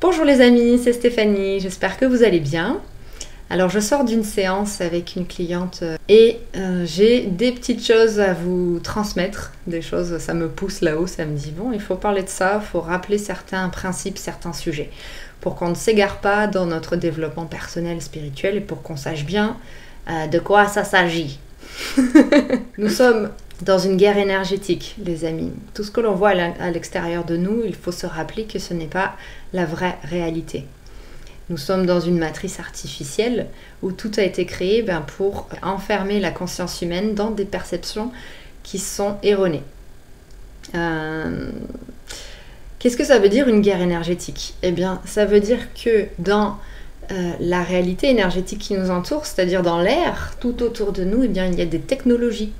Bonjour les amis, c'est Stéphanie, j'espère que vous allez bien. Alors je sors d'une séance avec une cliente et j'ai des petites choses à vous transmettre, des choses, ça me pousse là-haut, ça me dit bon, il faut parler de ça, il faut rappeler certains principes, certains sujets, pour qu'on ne s'égare pas dans notre développement personnel, spirituel et pour qu'on sache bien de quoi ça s'agit. Nous sommes dans une guerre énergétique, les amis. Tout ce que l'on voit à l'extérieur de nous, il faut se rappeler que ce n'est pas la vraie réalité. Nous sommes dans une matrice artificielle où tout a été créé pour enfermer la conscience humaine dans des perceptions qui sont erronées. Qu'est-ce que ça veut dire une guerre énergétique? Eh bien, ça veut dire que dans la réalité énergétique qui nous entoure, c'est-à-dire dans l'air, tout autour de nous, eh bien, il y a des technologies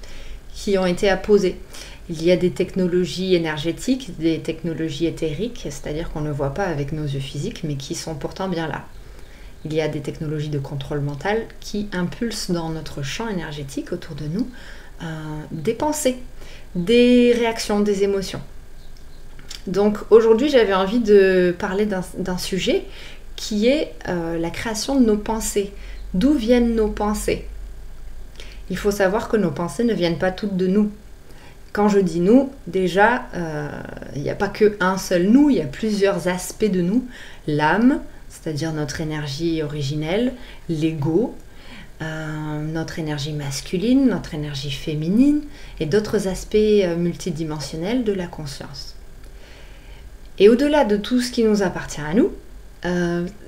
qui ont été apposées. Il y a des technologies énergétiques, des technologies éthériques, c'est-à-dire qu'on ne voit pas avec nos yeux physiques, mais qui sont pourtant bien là. Il y a des technologies de contrôle mental qui impulsent dans notre champ énergétique autour de nous des pensées, des réactions, des émotions. Donc aujourd'hui, j'avais envie de parler d'un sujet qui est la création de nos pensées. D'où viennent nos pensées? Il faut savoir que nos pensées ne viennent pas toutes de nous. Quand je dis nous, déjà, il n'y a pas qu'un seul nous, il y a plusieurs aspects de nous. L'âme, c'est-à-dire notre énergie originelle, l'ego, notre énergie masculine, notre énergie féminine et d'autres aspects multidimensionnels de la conscience. Et au-delà de tout ce qui nous appartient à nous, eh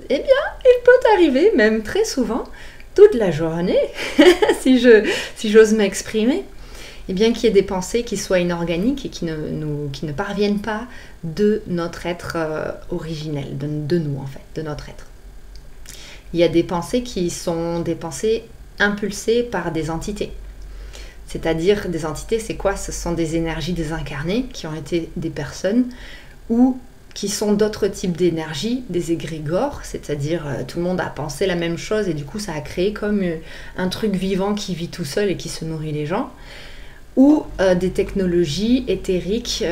bien, il peut arriver, même très souvent, toute la journée, si j'ose m'exprimer, eh bien qu'il y ait des pensées qui soient inorganiques et qui ne parviennent pas de notre être originel, de nous en fait, de notre être. Il y a des pensées qui sont des pensées impulsées par des entités. C'est-à-dire, des entités, c'est quoi? Ce sont des énergies désincarnées qui ont été des personnes ou qui sont d'autres types d'énergie, des égrégores, c'est-à-dire tout le monde a pensé la même chose et du coup ça a créé comme un truc vivant qui vit tout seul et qui se nourrit les gens, ou des technologies éthériques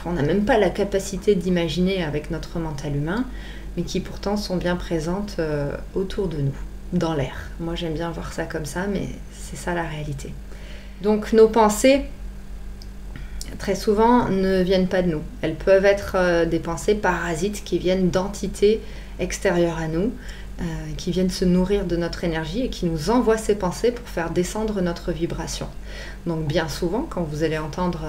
qu'on n'a même pas la capacité d'imaginer avec notre mental humain, mais qui pourtant sont bien présentes autour de nous, dans l'air. Moi j'aime bien voir ça comme ça, mais c'est ça la réalité. Donc nos pensées, très souvent, ne viennent pas de nous. Elles peuvent être des pensées parasites qui viennent d'entités extérieures à nous, qui viennent se nourrir de notre énergie et qui nous envoient ces pensées pour faire descendre notre vibration. Donc bien souvent, quand vous allez entendre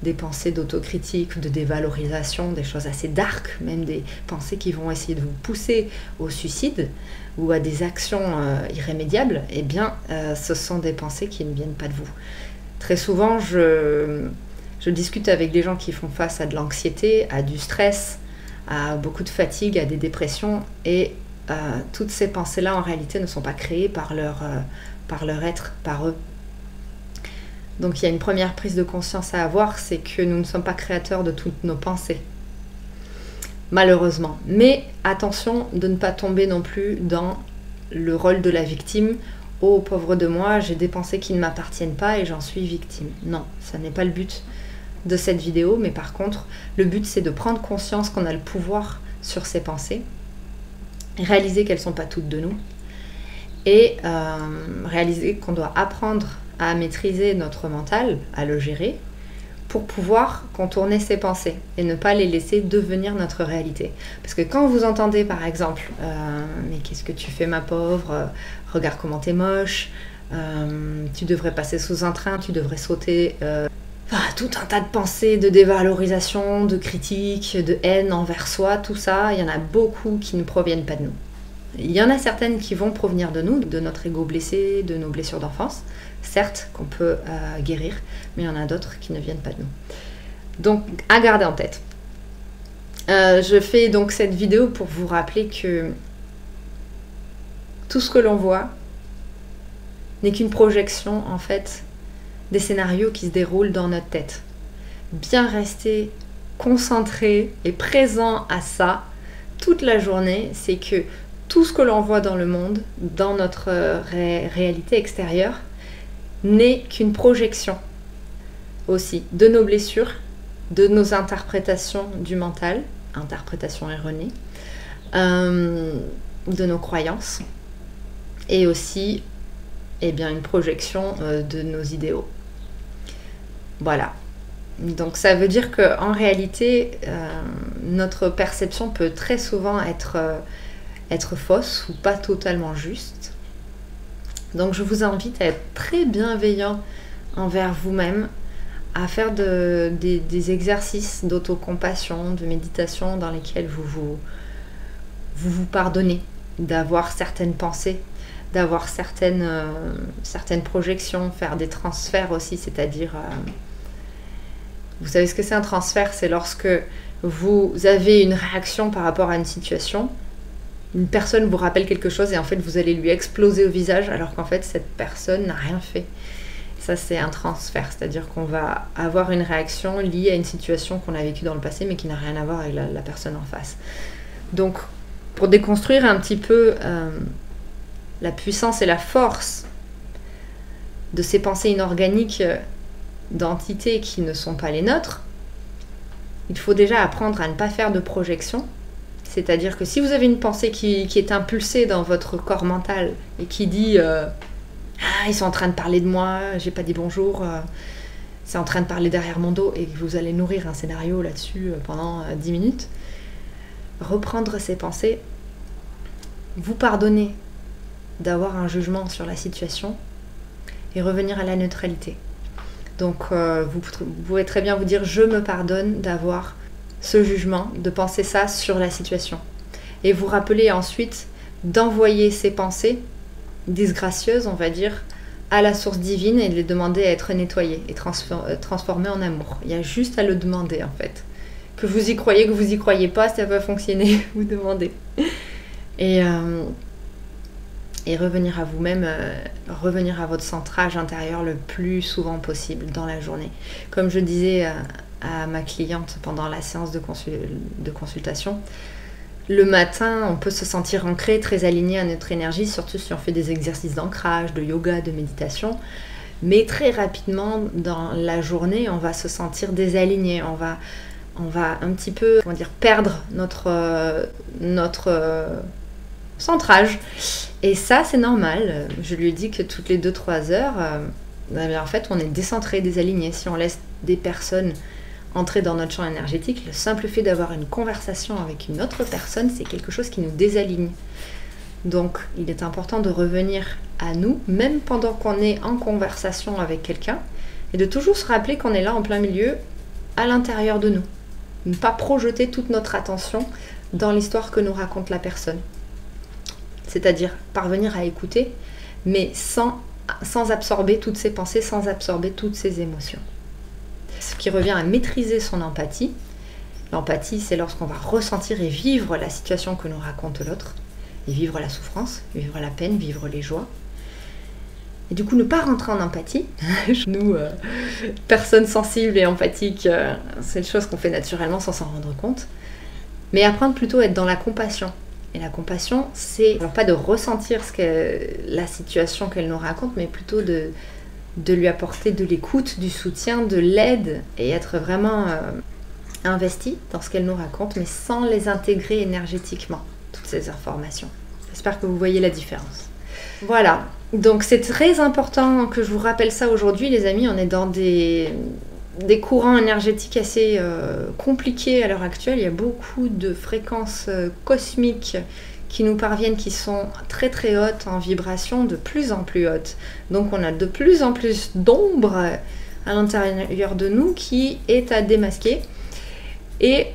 des pensées d'autocritique ou de dévalorisation, des choses assez dark, même des pensées qui vont essayer de vous pousser au suicide ou à des actions irrémédiables, eh bien, ce sont des pensées qui ne viennent pas de vous. Très souvent, je discute avec des gens qui font face à de l'anxiété, à du stress, à beaucoup de fatigue, à des dépressions. Et toutes ces pensées-là, en réalité, ne sont pas créées par leur être, par eux. Donc il y a une première prise de conscience à avoir, c'est que nous ne sommes pas créateurs de toutes nos pensées. Malheureusement. Mais attention de ne pas tomber non plus dans le rôle de la victime. Oh, pauvre de moi, j'ai des pensées qui ne m'appartiennent pas et j'en suis victime. Non, ça n'est pas le but de cette vidéo, mais par contre, le but c'est de prendre conscience qu'on a le pouvoir sur ces pensées, réaliser qu'elles ne sont pas toutes de nous, et réaliser qu'on doit apprendre à maîtriser notre mental, à le gérer, pour pouvoir contourner ces pensées et ne pas les laisser devenir notre réalité. Parce que quand vous entendez par exemple « mais qu'est-ce que tu fais ma pauvre, regarde comment t'es moche, tu devrais passer sous un train, tu devrais sauter... tout un tas de pensées de dévalorisation, de critiques, de haine envers soi, tout ça, il y en a beaucoup qui ne proviennent pas de nous. Il y en a certaines qui vont provenir de nous, de notre ego blessé, de nos blessures d'enfance, certes qu'on peut guérir, mais il y en a d'autres qui ne viennent pas de nous. Donc à garder en tête. Je fais donc cette vidéo pour vous rappeler que tout ce que l'on voit n'est qu'une projection en fait des scénarios qui se déroulent dans notre tête. Bien rester concentré et présent à ça toute la journée, c'est que tout ce que l'on voit dans le monde, dans notre réalité extérieure, n'est qu'une projection aussi de nos blessures, de nos interprétations du mental, interprétations erronées, de nos croyances et aussi une projection de nos idéaux. Voilà. Donc ça veut dire qu'en réalité, notre perception peut très souvent être fausse ou pas totalement juste. Donc je vous invite à être très bienveillant envers vous-même, à faire des exercices d'autocompassion, de méditation dans lesquels vous pardonnez d'avoir certaines pensées, d'avoir certaines projections, faire des transferts aussi, c'est-à-dire... vous savez ce que c'est un transfert? C'est lorsque vous avez une réaction par rapport à une situation, une personne vous rappelle quelque chose et en fait vous allez lui exploser au visage alors qu'en fait cette personne n'a rien fait. Ça c'est un transfert, c'est-à-dire qu'on va avoir une réaction liée à une situation qu'on a vécue dans le passé mais qui n'a rien à voir avec la personne en face. Donc pour déconstruire un petit peu la puissance et la force de ces pensées inorganiques d'entités qui ne sont pas les nôtres, il faut déjà apprendre à ne pas faire de projection. C'est-à-dire que si vous avez une pensée qui est impulsée dans votre corps mental et qui dit ah, ils sont en train de parler de moi, j'ai pas dit bonjour, c'est en train de parler derrière mon dos, et que vous allez nourrir un scénario là-dessus pendant 10 minutes, reprendre ces pensées, vous pardonner d'avoir un jugement sur la situation et revenir à la neutralité. Donc vous pouvez très bien vous dire je me pardonne d'avoir ce jugement, de penser ça sur la situation. Et vous rappelez ensuite d'envoyer ces pensées disgracieuses, on va dire, à la source divine et de les demander à être nettoyées et transformées en amour. Il y a juste à le demander en fait. Que vous y croyez, que vous y croyez pas, ça va fonctionner, vous demandez. Et revenir à vous-même, revenir à votre centrage intérieur le plus souvent possible dans la journée. Comme je disais à ma cliente pendant la séance de consultation, le matin, on peut se sentir ancré, très aligné à notre énergie, surtout si on fait des exercices d'ancrage, de yoga, de méditation. Mais très rapidement, dans la journée, on va se sentir désaligné, on va un petit peu, perdre notre centrage. Et ça, c'est normal. Je lui dis que toutes les 2-3 heures, en fait, on est décentré, désaligné. Si on laisse des personnes entrer dans notre champ énergétique, le simple fait d'avoir une conversation avec une autre personne, c'est quelque chose qui nous désaligne. Donc, il est important de revenir à nous, même pendant qu'on est en conversation avec quelqu'un, et de toujours se rappeler qu'on est là en plein milieu, à l'intérieur de nous. Ne pas projeter toute notre attention dans l'histoire que nous raconte la personne. C'est-à-dire parvenir à écouter, mais sans absorber toutes ses pensées, sans absorber toutes ses émotions. Ce qui revient à maîtriser son empathie. L'empathie, c'est lorsqu'on va ressentir et vivre la situation que nous raconte l'autre, et vivre la souffrance, vivre la peine, vivre les joies. Et du coup, ne pas rentrer en empathie. Nous, personnes sensibles et empathiques, c'est une chose qu'on fait naturellement sans s'en rendre compte. Mais apprendre plutôt à être dans la compassion. Et la compassion, c'est alors pas de ressentir la situation qu'elle nous raconte, mais plutôt de lui apporter de l'écoute, du soutien, de l'aide, et être vraiment investi dans ce qu'elle nous raconte, mais sans les intégrer énergétiquement, toutes ces informations. J'espère que vous voyez la différence. Voilà, donc c'est très important que je vous rappelle ça aujourd'hui, les amis. On est dans des courants énergétiques assez compliqués à l'heure actuelle. Il y a beaucoup de fréquences cosmiques qui nous parviennent, qui sont très très hautes en vibration, de plus en plus hautes. Donc on a de plus en plus d'ombre à l'intérieur de nous qui est à démasquer. Et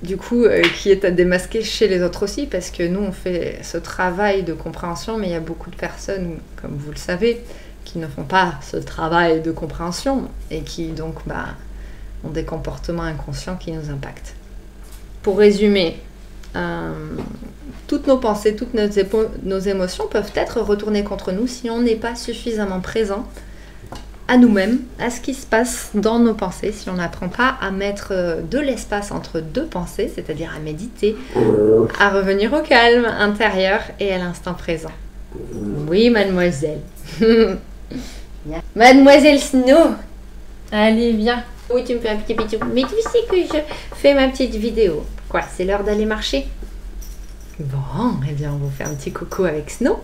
du coup, qui est à démasquer chez les autres aussi, parce que nous on fait ce travail de compréhension, mais il y a beaucoup de personnes, comme vous le savez, qui ne font pas ce travail de compréhension et qui donc ont des comportements inconscients qui nous impactent. Pour résumer, toutes nos pensées, toutes nos émotions peuvent être retournées contre nous si on n'est pas suffisamment présent à nous-mêmes, à ce qui se passe dans nos pensées, si on n'apprend pas à mettre de l'espace entre deux pensées, c'est-à-dire à méditer, à revenir au calme intérieur et à l'instant présent. Oui, mademoiselle. Mademoiselle Snow, allez, viens. Oui, tu me fais un petit bisou. Mais tu sais que je fais ma petite vidéo. Quoi, c'est l'heure d'aller marcher? Bon, eh bien on vous fait un petit coucou avec Snow.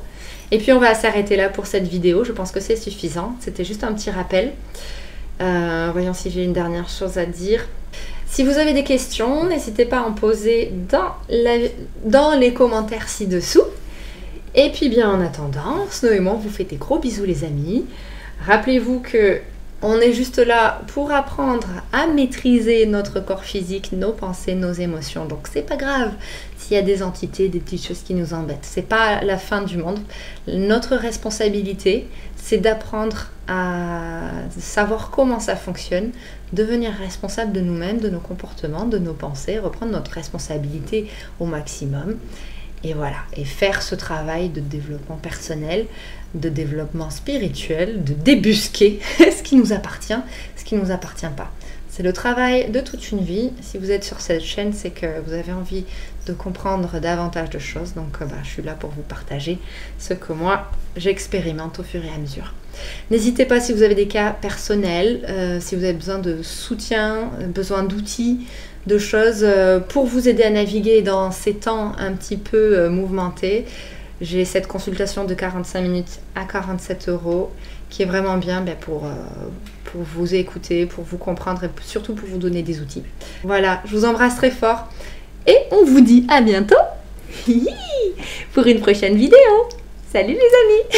Et puis on va s'arrêter là pour cette vidéo, je pense que c'est suffisant. C'était juste un petit rappel. Voyons si j'ai une dernière chose à dire. Si vous avez des questions, n'hésitez pas à en poser dans les commentaires ci-dessous. Et puis bien en attendant, Snow et moi on vous fait des gros bisous les amis. Rappelez-vous que on est juste là pour apprendre à maîtriser notre corps physique, nos pensées, nos émotions. Donc c'est pas grave s'il y a des entités, des petites choses qui nous embêtent. C'est pas la fin du monde. Notre responsabilité, c'est d'apprendre à savoir comment ça fonctionne, devenir responsable de nous-mêmes, de nos comportements, de nos pensées, reprendre notre responsabilité au maximum. Et voilà, et faire ce travail de développement personnel, de développement spirituel, de débusquer ce qui nous appartient, ce qui ne nous appartient pas. C'est le travail de toute une vie. Si vous êtes sur cette chaîne, c'est que vous avez envie de comprendre davantage de choses. Donc je suis là pour vous partager ce que moi j'expérimente au fur et à mesure. N'hésitez pas si vous avez des cas personnels, si vous avez besoin de soutien, besoin d'outils, de choses pour vous aider à naviguer dans ces temps un petit peu mouvementés. J'ai cette consultation de 45 minutes à 47 € qui est vraiment bien pour vous écouter, pour vous comprendre et surtout pour vous donner des outils. Voilà, je vous embrasse très fort et on vous dit à bientôt pour une prochaine vidéo. Salut les amis!